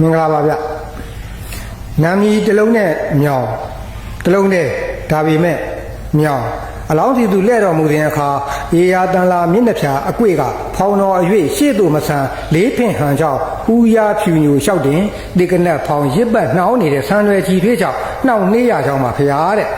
မင်္ဂလာပါဗျနာမည်တစ်လုံးနဲ့မြောင်တစ်လုံးနဲ့ဒါပေမဲ့မြောင်အလောင်းစီသူလဲ့တော်မူတဲ့အခါအေယာတန်လာမျက်နှာဖြာအကွေ့ကဖောင်းတော်အ၍ရှေ့သို့မဆန်လေးဖင်ဟန်ကြောင့်ဟူရာဖြူညိုလျှောက်တင်ဒီကနက်ဖောင်းရစ်ပတ်နှောင်းနေတဲ့ဆံရွယ်ကြီးတွေကြောင့်နှောင့်နှေးရကြောင်းပါဖရာတဲ့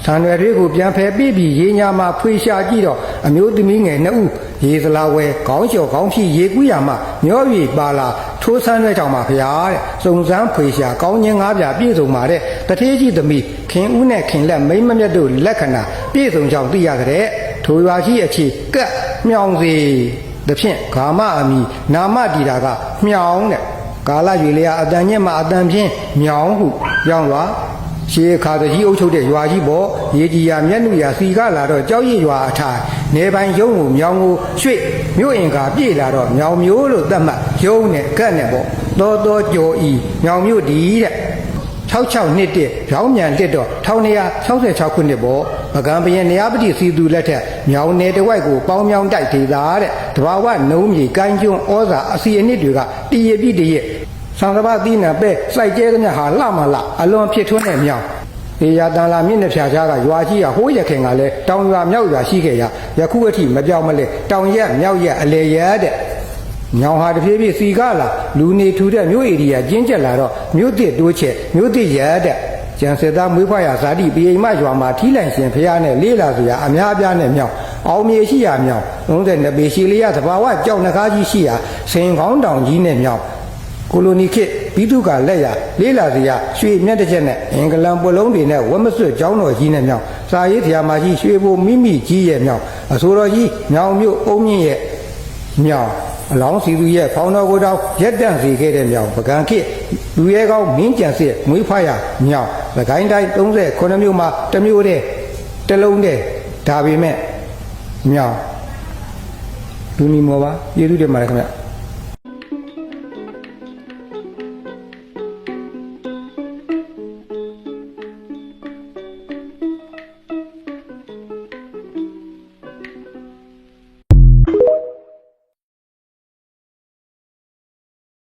ဆံရွယ်တွေကိုပြန်ဖယ်ပြီးရေညာမှာဖွေရှာကြည့်တော့အမျိုးသမီးငယ်နှစ်ဦးရေစလာဝဲခေါင်းလျှော်ခေါင်းဖြီရေကူးရမှမျော၍ပါလာထိုးဆန်းတဲ့ကြောင့်ပါဖရာတဲ့စုံစမ်းဖွေရှာကောင်းခြင်းငါးပြပြည့်စုံပါတဲ့တထေးကြီးသမီးခင်ဦးနဲ့ခင်လက်မိမ့်မမြတ်တို့လက္ခဏာပြည့်စုံကြောင်းသိရတဲ့ထိုရွာကြီးအခြေကက်မြောင်စီတဖြင့်ဂါမအမိနာမတီတာကမြောင်တဲ့ကာလရွေလျာအတန်ညက်မှာအတန်ဖြင့်မြောင်ဟုပြောင်းသွားရှေးခါတကြီးအုပ်ချုပ်တဲ့ရွာကြီးပေါ့ရေကြီးရမျက်နှာရစီကလာတော့ကြောက်ရည်ရွာအထိုင်နေပိုင်းရုံးကိုမြောင်ကိုရွှေ့မြို့အင်ကပြေးလာတော့မြောင်မျိုးလို့သတ်မှတ်ရုံးနဲ့ကတ်နဲ့ပေါ့တော်ကြော်ဤမြောင်မြို့ဒီတဲ့66နှစ်တည်းရောင်းမြန်လက်တော့1966ခုနှစ်ပေါ့ပကံပရင်နရပတိစီသူလက်ထက်မြောင်နယ်တဝိုက်ကိုပေါင်းမြောင်းတိုက်ဒေသတဲ့တဘာဝနှုံးမြေကိုင်းကျွန်းဩဇာအစီအနစ်တွေကတည်ရပြည့်တည်းဆံတဘာသီးနှံပဲစိုက်ကျဲသမျှဟာလှမလှအလွန်ဖြစ်ထွန်းတဲ့မြောင်အေယာတန်လာမြင့်နှဖြာချားကရွာကြီးကဟိုးရခင်ကလည်းတောင်ရွာမြောက်ရွာရှိခဲ့ရယခုအထိမပြောင်းမလဲတောင်ရက်မြောက်ရက်အလေရက်တဲ့ညောင်ဟာတဖြည်းဖြည်းစီကလာလူနေထူတဲ့မြို့ဧရိယာကျင်းကျက်လာတော့မြို့တစ်တိုးချက်မြို့တစ်ရက်တဲ့ကျန်စစ်သားမွေးဖွားရဇာတိပိယိမရွာမှာထီးလိုင်ရှင်ဖျားနဲ့လေးလာစရာအများအပြားနဲ့မြောင်အောင်မြေရှိရမြောင်32ပေရှိလေးရသဘာဝကြောက်နှကားကြီးရှိရစင်ကောင်းတောင်ကြီးနဲ့မြောင်ကိုလိုနီခေတ်ပြီးသူကလက်ရလေးလာစရာရွှေမြတ်တစ်ချက်နဲ့အင်္ဂလန်ပွလုံးတွေနဲ့ဝက်မစွတ်ကျောင်းတော်ကြီးနဲ့မြောင်စာရေးထရာမှာကြီးရွှေဘိုမိမိကြီးရဲ့မြောင်အဆိုတော်ကြီးမြောင်မြို့အုံမြင့်ရဲ့မြောင်အလောင်းစီသူရဲ့ဖောင်းတော်ကိုတောင်ရက်တန့်စေခဲ့တဲ့မြောင်ပကံခေတ်လူရဲကောင်းမင်းကြံစစ်မွေးဖွားရမြောင်သခိုင်းတိုင်း38မြို့မှာတစ်မြို့တည်းတစ်လုံးတည်းဒါပေမဲ့မြောင်လူနီမောပါကျေးဇူးတင်ပါတယ်ခင်ဗျ